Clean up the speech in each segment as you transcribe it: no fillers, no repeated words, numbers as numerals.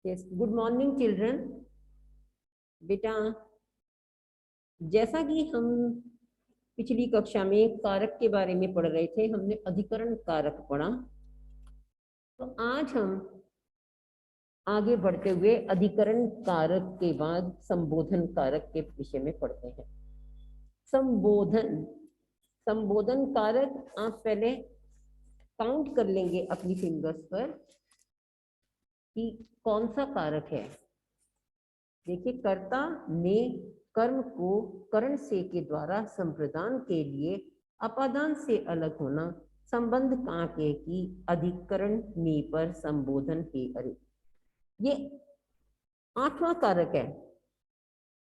Yes, good morning children. बेटा, जैसा कि हम पिछली कक्षा में कारक के बारे में पढ़ रहे थे, हमने अधिकरण कारक पढ़ा। तो आज हम आगे बढ़ते हुए अधिकरण कारक के बाद संबोधन कारक के विषय में पढ़ते हैं। संबोधन संबोधन कारक आप पहले काउंट कर लेंगे अपनी फिंगर्स पर कि कौन सा कारक है। देखिए, कर्ता ने कर्म को करण से के द्वारा संप्रदान के लिए अपादान से अलग होना, संबंध का के की अधिकरण में पर संबोधन के अरे, ये 8वां कारक है।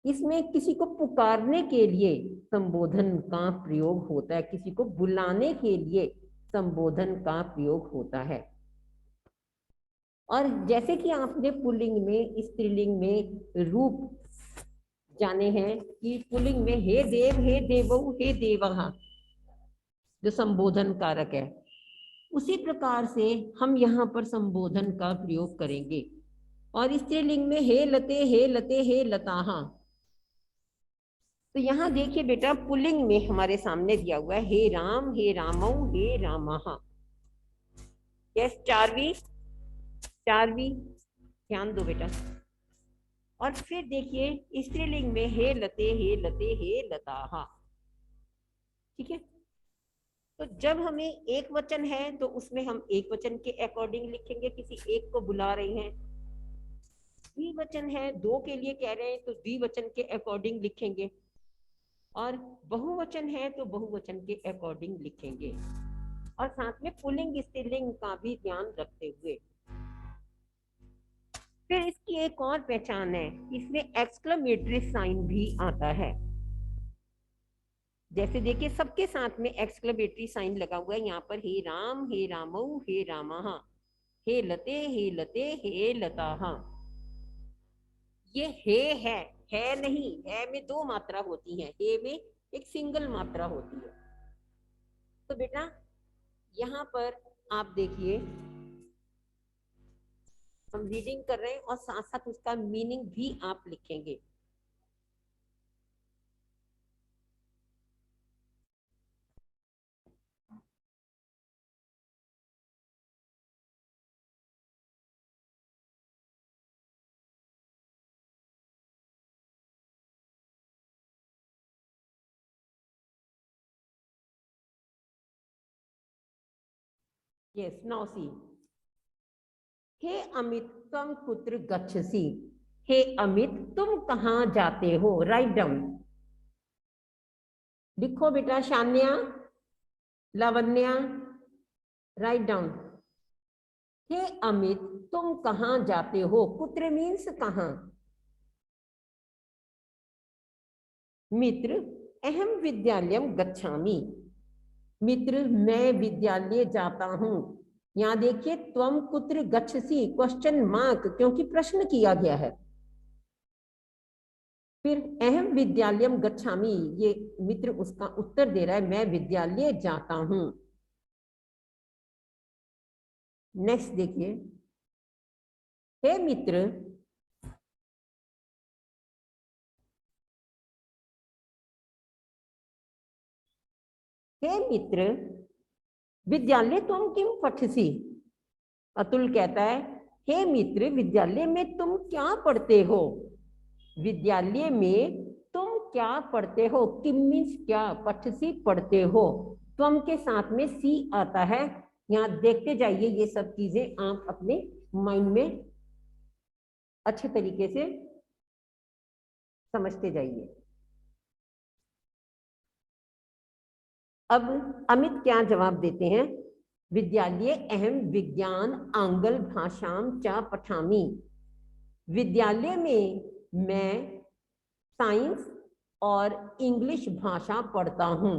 इसमें किसी को पुकारने के लिए संबोधन का प्रयोग होता है, किसी को बुलाने के लिए संबोधन का प्रयोग होता है। और जैसे कि आपने पुल्लिंग में, स्त्रीलिंग में रूप जाने हैं कि पुल्लिंग में हे देव, हे देवौ, हे देवः जो संबोधन कारक है, उसी प्रकार से हम यहाँ पर संबोधन का प्रयोग करेंगे। और स्त्रीलिंग में हे लते, हे लते, हे लताहा। तो यहाँ देखिए बेटा, पुल्लिंग में हमारे सामने दिया हुआ है हे राम, हे रामौ, हे रामः। यस, चारवी ध्यान दो बेटा। और फिर देखिए स्त्रीलिंग में हे लते, हे लते, हे लताहा। ठीक है। तो जब हमें एक वचन है तो उसमें हम एक वचन के अकॉर्डिंग लिखेंगे, किसी एक को बुला रहे हैं। द्विवचन है, दो के लिए कह रहे हैं तो द्विवचन के अकॉर्डिंग लिखेंगे। और बहुवचन है तो बहुवचन के अकॉर्डिंग लिखेंगे। और साथ में पुल्लिंग स्त्रीलिंग का भी ध्यान रखते हुए। फिर इसकी एक और पहचान है, इसमें एक्सक्लेमेटरी साइन भी आता है। जैसे देखिए, सबके साथ में एक्सक्लेमेटरी साइन लगा हुआ है यहाँ पर, हे राम, हे रामौ, हे रामः, हे लते, हे लते, हे लताहा। ये है नहीं, है में दो मात्रा होती है, हे में एक सिंगल मात्रा होती है। तो बेटा यहाँ पर आप देखिए, हम रीडिंग कर रहे हैं और साथ साथ उसका मीनिंग भी आप लिखेंगे। यस, नाउ सी, हे अमित त्वं कुत्र गच्छसि। हे अमित, तुम कहाँ जाते हो। राइट डाउन, लिखो बेटा। शान्या, लावण्या, राइट डाउन। हे अमित, तुम कहाँ जाते हो। कुत्र मीन्स कहाँ। मित्र, अहम विद्यालयम गच्छामि। मित्र, मैं विद्यालय जाता हूं। यहाँ देखिए, त्वम कुत्र गच्छसि, क्वेश्चन मार्क, क्योंकि प्रश्न किया गया है। फिर अहम विद्यालयम गच्छामि, ये मित्र उसका उत्तर दे रहा है, मैं विद्यालय जाता हूं। नेक्स्ट देखिए, हे मित्र, हे मित्र, विद्यालय तुम किम पठसि। अतुल कहता है, हे मित्र, विद्यालय में तुम क्या पढ़ते हो। विद्यालय में तुम क्या पढ़ते हो। किम मीन्स क्या, पठसी पढ़ते हो। तुम के साथ में सी आता है। यहाँ देखते जाइए, ये सब चीजें आप अपने माइंड में अच्छे तरीके से समझते जाइए। अब अमित क्या जवाब देते हैं। विद्यालय अहम विज्ञान आंग्ल भाषाम च पठामि। विद्यालय में मैं साइंस और इंग्लिश भाषा पढ़ता हूँ।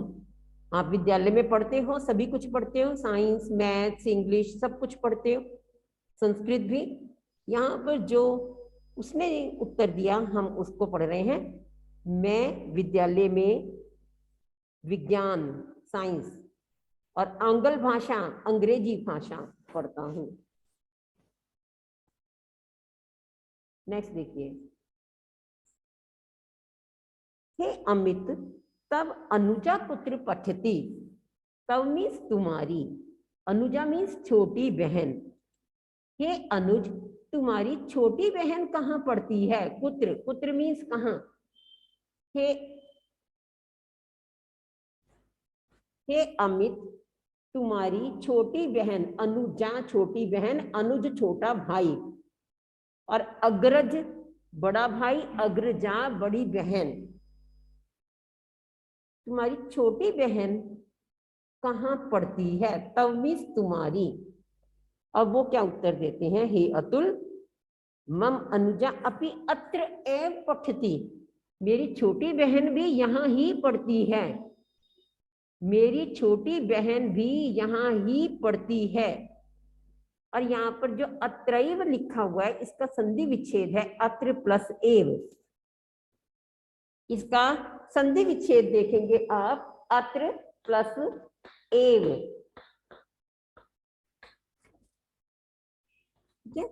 आप विद्यालय में पढ़ते हो, सभी कुछ पढ़ते हो, साइंस, मैथ्स, इंग्लिश सब कुछ पढ़ते हो, संस्कृत भी। यहाँ पर जो उसने उत्तर दिया, हम उसको पढ़ रहे हैं। मैं विद्यालय में विज्ञान, साइंस और आंग्ल भाषा, अंग्रेजी भाषा पढ़ता हूँ। नेक्स्ट देखिए, हे अमित तब अनुजा पुत्र पठती। तब मीन्स तुम्हारी, अनुजा मीन्स छोटी बहन। हे अनुज तुम्हारी छोटी बहन कहाँ पढ़ती है? पुत्र, पुत्र मीन्स कहाँ। हे हे अमित तुम्हारी छोटी बहन, अनुजा छोटी बहन, अनुज छोटा भाई, और अग्रज बड़ा भाई, अग्रजा बड़ी बहन। तुम्हारी छोटी बहन कहाँ पढ़ती है? तब मीन्स तुम्हारी। अब वो क्या उत्तर देते हैं, हे अतुल मम अनुजा अपि अत्र एव पठती। मेरी छोटी बहन भी यहाँ ही पढ़ती है, मेरी छोटी बहन भी यहाँ ही पढ़ती है। और यहाँ पर जो अत्रैव लिखा हुआ है इसका संधि विच्छेद है अत्र प्लस एव। इसका संधि विच्छेद देखेंगे आप, अत्र प्लस एव। ठीक है,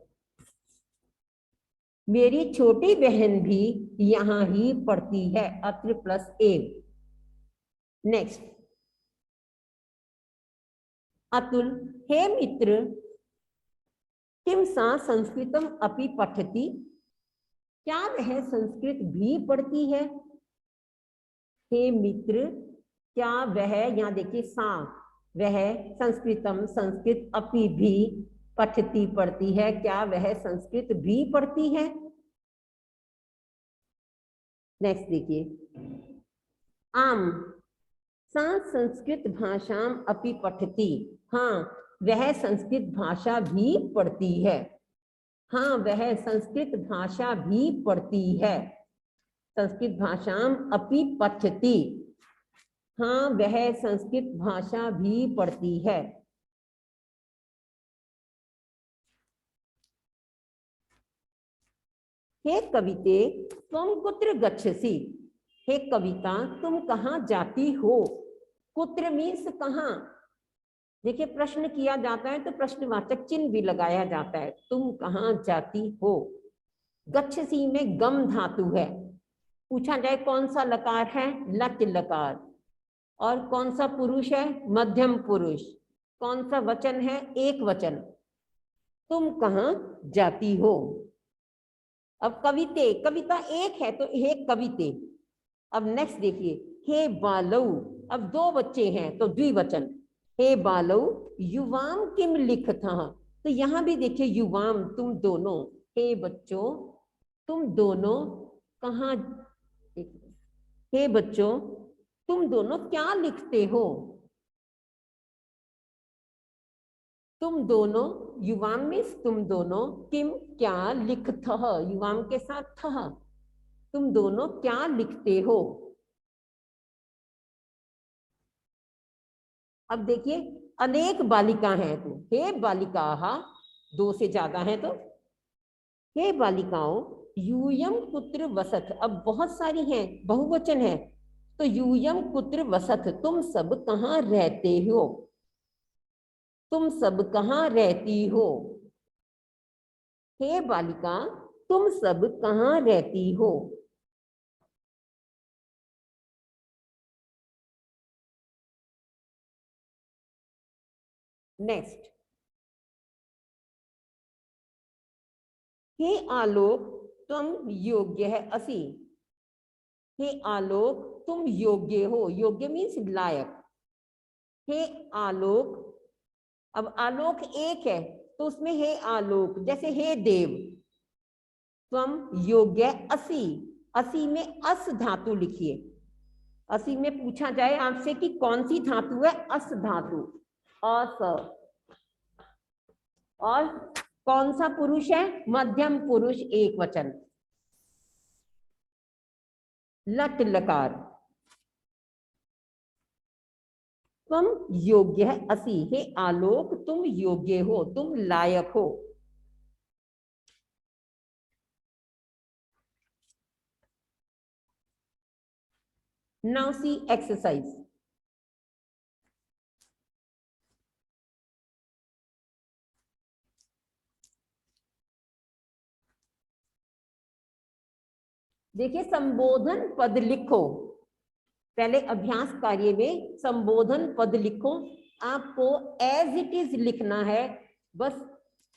मेरी छोटी बहन भी यहाँ ही पढ़ती है, अत्र प्लस एव। नेक्स्ट, अतुल हे मित्र किम सा संस्कृतम अपि पठति। क्या वह संस्कृत भी पढ़ती है? हे मित्र क्या वह, यहाँ देखिए सा, वह संस्कृतम संस्कृत, अपि भी पठती पढ़ती है, क्या वह संस्कृत भी पढ़ती है? नेक्स्ट देखिए, आम सा संस्कृत भाषाम अपि पठती। हाँ वह संस्कृत भाषा भी पढ़ती है, हाँ वह संस्कृत भाषा भी पढ़ती है। संस्कृत भाषाम अपि पठती, हाँ वह संस्कृत भाषा भी पढ़ती है। हे कविते तुम कुत्र गच्छसि। हे कविता तुम कहाँ जाती हो? कुत्र मीन्स कहाँ। देखिए प्रश्न किया जाता है तो प्रश्नवाचक चिन्ह भी लगाया जाता है, तुम कहाँ जाती हो। गच्छसि में गम धातु है, पूछा जाए कौन सा लकार है, लट लकार, और कौन सा पुरुष है, मध्यम पुरुष, कौन सा वचन है, एक वचन, तुम कहाँ जाती हो। अब कविते, कविता एक है तो हे कविते। अब नेक्स्ट देखिए, हे बालऊ, अब दो बच्चे हैं तो द्विवचन, हे बालऊ युवाम किम लिखता। तो यहां भी देखिए युवाम तुम दोनों, हे बच्चों तुम दोनों कहाँ, हे बच्चों तुम दोनों क्या लिखते हो। तुम दोनों, युवाम में तुम दोनों, किम क्या, लिखत, युवाम के साथ था, तुम दोनों क्या लिखते हो। अब देखिए अनेक बालिका हैं तो हे बालिका, दो से ज्यादा है तो हे बालिकाओं यूयम पुत्र वसत। अब बहुत सारी हैं, बहुवचन है तो यूयम पुत्र वसत, तुम सब कहाँ रहते हो, तुम सब कहाँ रहती हो। हे बालिका तुम सब कहाँ रहती हो। नेक्स्ट, हे आलोक तुम योग्य है असी। हे आलोक तुम योग्य हो, योग्य मीन्स लायक। हे आलोक, अब आलोक एक है तो उसमें हे आलोक, जैसे हे देव, तुम योग्य असी, असी में अस धातु लिखिए। असी में पूछा जाए आपसे कि कौन सी धातु है, अस धातु, अस। और कौन सा पुरुष है, मध्यम पुरुष एक वचन, लट लकार। तुम योग्य है असी, हे आलोक तुम योग्य हो, तुम लायक हो। Now see exercise. देखिए संबोधन पद लिखो, पहले अभ्यास कार्य में संबोधन पद लिखो, आपको एज इट इज लिखना है, बस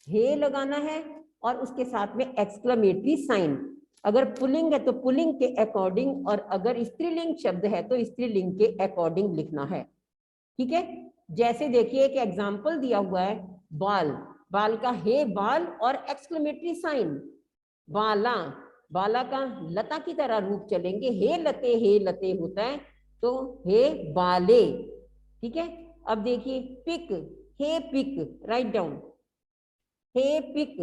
हे लगाना है और उसके साथ में एक्सक्लेमेटरी साइन। अगर पुल्लिंग है तो पुल्लिंग के अकॉर्डिंग, और अगर स्त्रीलिंग शब्द है तो स्त्रीलिंग के अकॉर्डिंग लिखना है। ठीक है, जैसे देखिए एक एग्जाम्पल दिया हुआ है, बाल, बाल का हे बाल और एक्सक्लेमेटरी साइन, बाला, बाला का लता की तरह रूप चलेंगे, हे लते होता है तो हे बाले। ठीक है, अब देखिए पिक, हे पिक, राइट डाउन, हे पिक।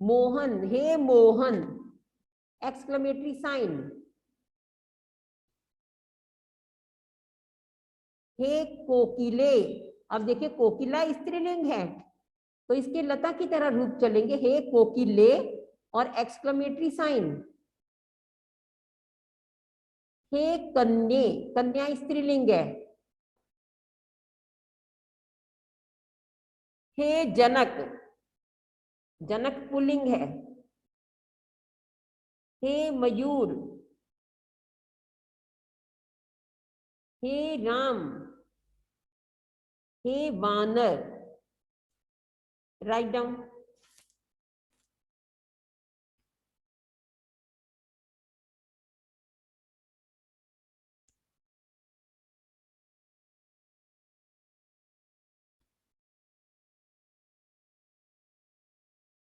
मोहन, हे मोहन, एक्सक्लेमेटरी साइन। हे कोकिले, अब देखिए कोकिला स्त्रीलिंग है तो इसके लता की तरह रूप चलेंगे, हे कोकिले और एक्सक्लेमेटरी साइन। हे कन्ये, कन्या स्त्रीलिंग है। हे जनक, जनक पुल्लिंग है। हे मयूर, हे राम, हे वानर, write down.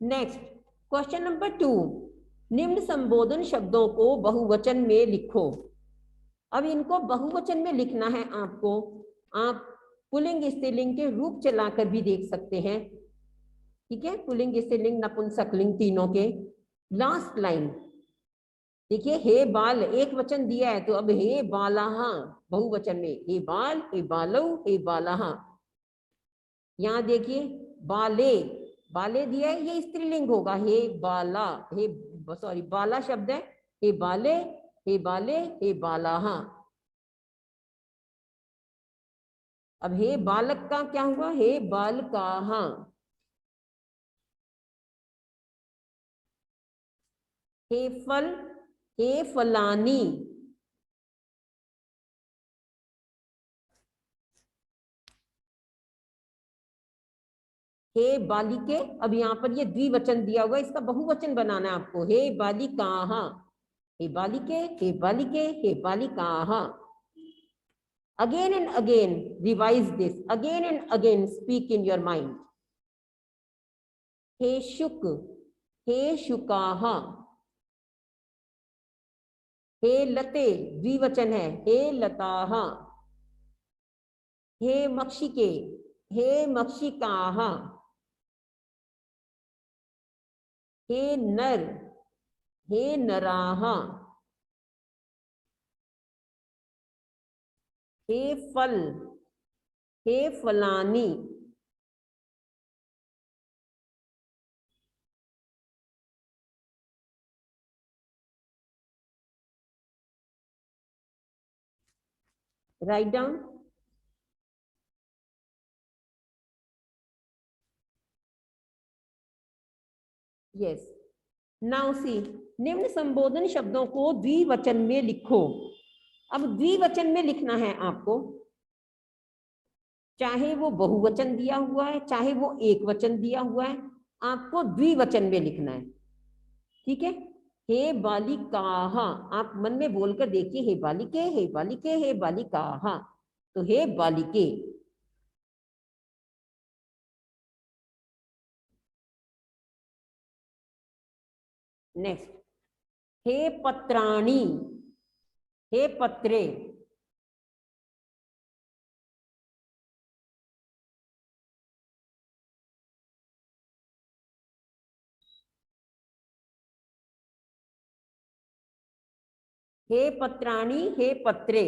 Next question number 2, निम्न संबोधन शब्दों को बहुवचन में लिखो। अब इनको बहुवचन में लिखना है आपको, आप पुल्लिंग स्त्रीलिंग के रूप चलाकर भी देख सकते हैं। ठीक है, पुल्लिंग स्त्रीलिंग नपुंसकलिंग तीनों के। लास्ट लाइन देखिए, हे बाल एक वचन दिया है तो अब हे बालाहा बहुवचन में, हे बाल, हे बालो, हे बालाहा। यहाँ देखिए बाले, बाले दिया है, ये स्त्रीलिंग होगा, हे बाला, हे सॉरी बाला शब्द है, हे बाले, हे बाले, हे बालाहा। अब हे बालक का क्या हुआ, हे बालकाहा। हे फल, हे फलानी। हे बालिके, अब यहाँ पर ये द्विवचन दिया हुआ है, इसका बहुवचन बनाना है आपको, हे बालिकाहा, हे बालिके, हे बालिके, हे बालिकाहा। Again and again revise this, again and again speak in your mind. हे शुक, हे शुकाहा। हे लते द्विवचन है, हे लताहा। हे मक्षिके, हे मक्षिकाहा। हे नर, हे नराहा। हे फल, हे फलानी। Write down. Yes, now see, निम्न संबोधन शब्दों को द्विवचन में लिखो। अब द्विवचन में लिखना है आपको, चाहे वो बहुवचन दिया हुआ है चाहे वो एक वचन दिया हुआ है, आपको द्विवचन में लिखना है। ठीक है, हे बालिकाहा, आप मन में बोलकर देखिए, हे बालिके, हे बालिके, हे बालिकाहा, तो हे बालिके। नेक्स्ट, हे पत्राणी, हे पत्रे। हे पत्राणी, हे पत्रे।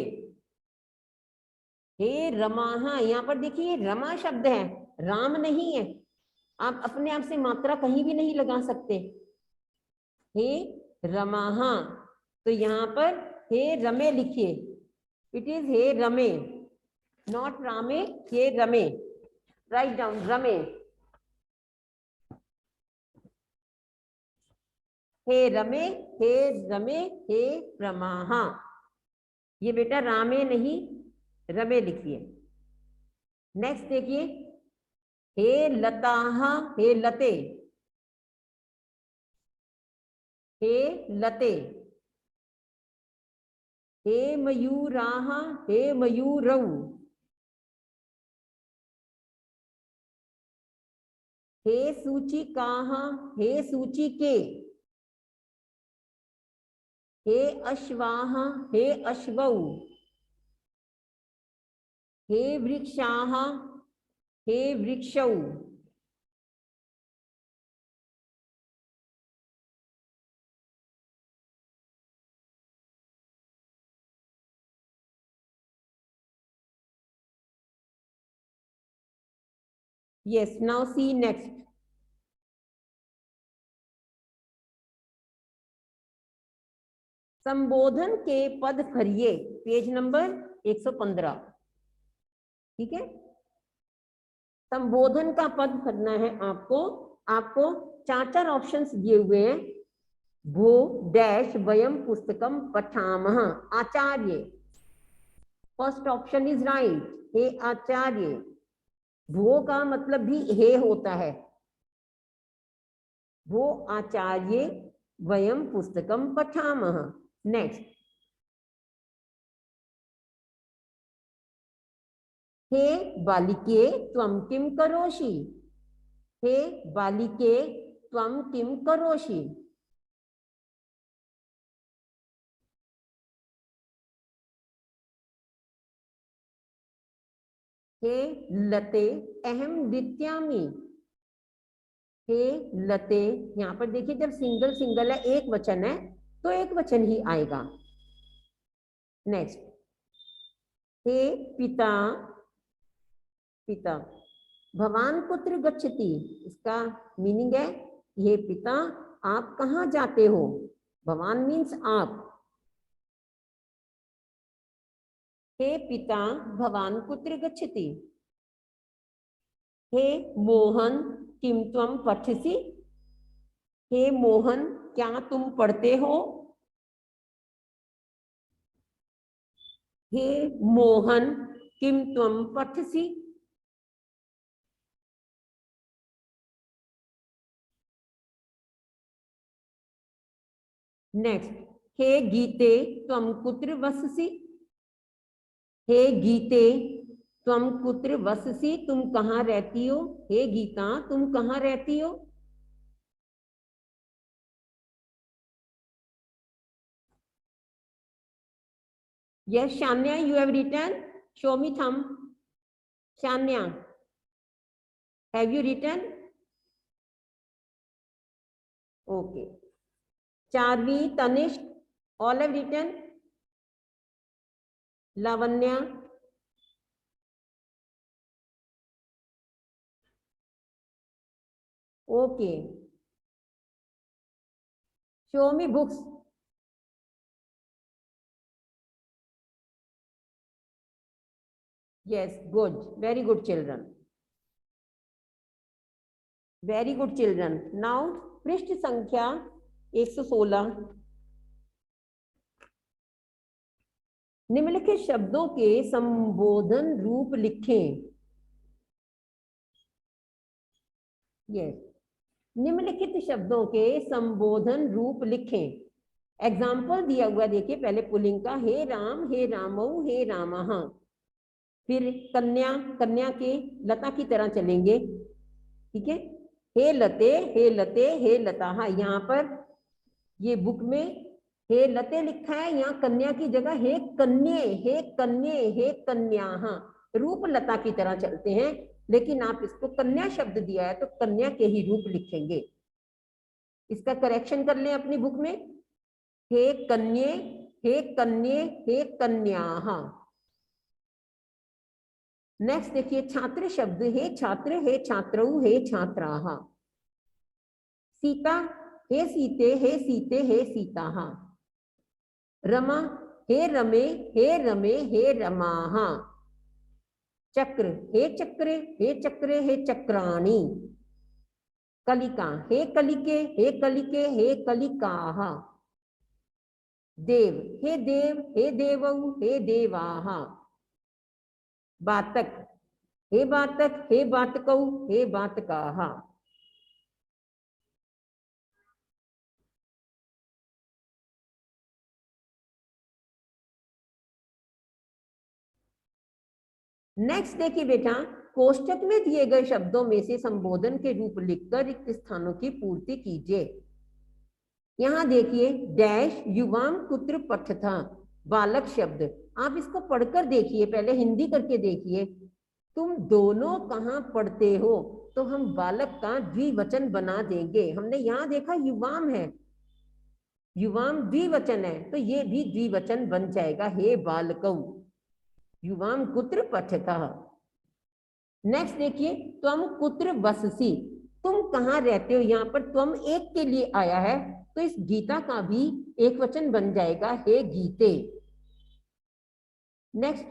हे रमाहा, यहाँ पर देखिए रमा शब्द है, राम नहीं है, आप अपने आप से मात्रा कहीं भी नहीं लगा सकते। हे रमाहा, तो यहाँ पर हे रमे लिखिए, इट इज हे रमे, नॉट रामे, हे रमे, राइट डाउन, रमे। हे रमे, हे रमे, हे रमाः। ये बेटा रामे नहीं रमे लिखिए। नेक्स्ट देखिए, हे लताः, हे लते, हे लते, हे मयूराः, हे मयूरौ, हे सूचिकाः, हे सूचिके, हे अश्वाः, हे अश्वौ, हे वृक्षाः, हे वृक्षौ। Yes, now see next. संबोधन के पद भरिए, पेज नंबर 115। ठीक है, संबोधन का पद भरना है आपको। आपको चार चार ऑप्शंस दिए हुए हैं। भो डैश वयम पुस्तकम पठामः आचार्य, फर्स्ट ऑप्शन इज राइट, हे आचार्य। भो का मतलब भी हे होता है। भो आचार्य वयम पुस्तकम पठामः। नेक्स्ट, हे बालिके त्वं किं करोषि, हे बालिके त्वं किं करोषि। हे लते अहम द्वितीयामि, हे लते। यहाँ पर देखिए, जब सिंगल सिंगल है, एक वचन है, तो एक वचन ही आएगा। नेक्स्ट, हे पिता, पिता भवान कुत्र गच्छति, इसका मीनिंग है हे पिता आप कहाँ जाते हो। भवान मीन्स आप। हे पिता भवान कुत्र गच्छति। हे मोहन किम त्वं पठसि, हे मोहन क्या तुम पढ़ते हो। हे मोहन किम त्वं पठसि। नेक्स्ट, हे गीते त्वं कुत्र वससि, हे गीते त्वं कुत्र वससि, तुम कहाँ रहती हो। हे गीता तुम कहाँ रहती हो। Yes, Shanya, you have written. Show me thumb. Shanya, have you written? Okay. Charvi, Tanishq, all have written. Lavanya. Okay. Show me books. Yes, good. Very good children. Very good children. Now, पृष्ठ संख्या 116। निम्नलिखित शब्दों के संबोधन रूप लिखें। Yes, निम्नलिखित शब्दों के संबोधन रूप लिखें। एग्जाम्पल दिया हुआ देखिए, पहले पुल्लिंग का हे राम, हे रामौ, हे रामः। फिर कन्या, कन्या के लता की तरह चलेंगे। ठीक है, हे लते, हे लते, हे लताः। यहाँ पर ये बुक में हे लते लिखा है, यहाँ कन्या की जगह हे कन्ये, हे कन्ये, हे कन्याः। रूप लता की तरह चलते हैं, लेकिन आप इसको कन्या शब्द दिया है तो कन्या के ही रूप लिखेंगे। इसका करेक्शन कर लें अपनी बुक में। हे कन्ये, हे कन्ये, हे कन्याः। नेक्स्ट देखिए, छात्र शब्द, हे छात्र, हे छात्रौ, हे छात्राः। सीता, हे सीते, हे सीते, हे सीताः। रमा, हे रमे, हे रमे, हे रमाः। चक्र, हे चक्रे, हे चक्रे, हे चक्राणि। कलिका, हे कलिके, हे कलिके, हे कलिकाः। देव, हे देव, हे देवौ, हे देवाः। बातक, हे बातक, हे बातकौ, हे बातकाः। नेक्स्ट देखिए बेटा, कोष्टक में दिए गए शब्दों में से संबोधन के रूप लिखकर रिक्त स्थानों की पूर्ति कीजिए। यहाँ देखिए, डैश युवाम कुत्र पठता, बालक शब्द। आप इसको पढ़कर देखिए, पहले हिंदी करके देखिए। तुम दोनों कहाँ पढ़ते हो, तो हम बालक का द्विवचन बना देंगे। हमने यहाँ देखा युवाम है, युवाम द्विवचन है, तो ये भी द्विवचन बन जाएगा, हे बालकौ युवाम कुत्र पठतः। नेक्स्ट देखिए, त्वम कुत्र वससि, तुम कहाँ रहते हो। यहाँ पर त्वम एक के लिए आया है, तो इस गीता का भी एक वचन बन जाएगा, हे गीते। नेक्स्ट,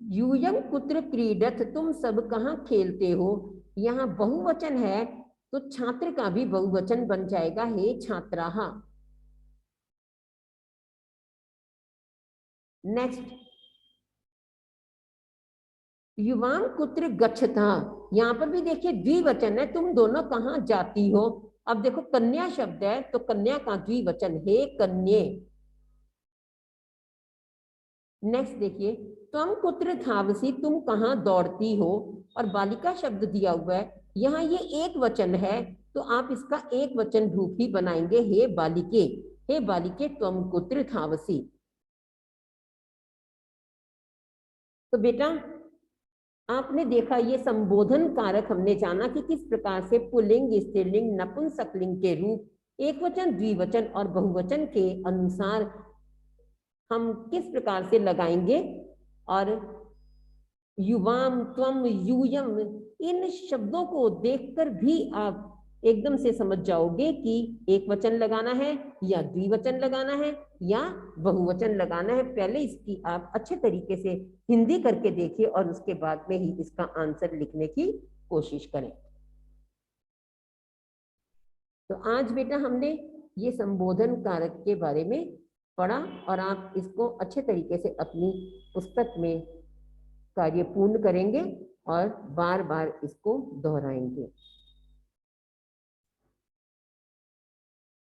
यूयम कुत्र क्रीडत, तुम सब कहाँ खेलते हो। यहाँ बहुवचन है, तो छात्र का भी बहुवचन बन जाएगा, हे छात्राः। नेक्स्ट, युवाम कुत्र गच्छता, यहाँ पर भी देखिए द्विवचन है, तुम दोनों कहाँ जाती हो। अब देखो कन्या शब्द है, तो कन्या का द्विवचन, हे कन्ये। नेक्स्ट देखिए, तुम कुत्र धावसी, तुम कहाँ दौड़ती हो। और बालिका शब्द दिया हुआ है, यहाँ ये एक वचन है, तो आप इसका एक वचन रूप ही बनाएंगे, हे बालिके, हे बालिके तुम कुत्र धावसी। तो बेटा आपने देखा, ये संबोधन कारक हमने जाना कि किस प्रकार से पुल्लिंग, स्त्रीलिंग, नपुंसकलिंग के रूप एक वचन, द्विवचन और बहुवचन के अनुसार हम किस प्रकार से लगाएंगे। और युवाम, त्वम, यूयम, इन शब्दों को देखकर भी आप एकदम से समझ जाओगे कि एक वचन लगाना है या द्विवचन लगाना है या बहुवचन लगाना है। पहले इसकी आप अच्छे तरीके से हिंदी करके देखिए और उसके बाद में ही इसका आंसर लिखने की कोशिश करें। तो आज बेटा हमने ये संबोधन कारक के बारे में पढ़ा और आप इसको अच्छे तरीके से अपनी पुस्तक में कार्य पूर्ण करेंगे और बार बार इसको दोहराएंगे।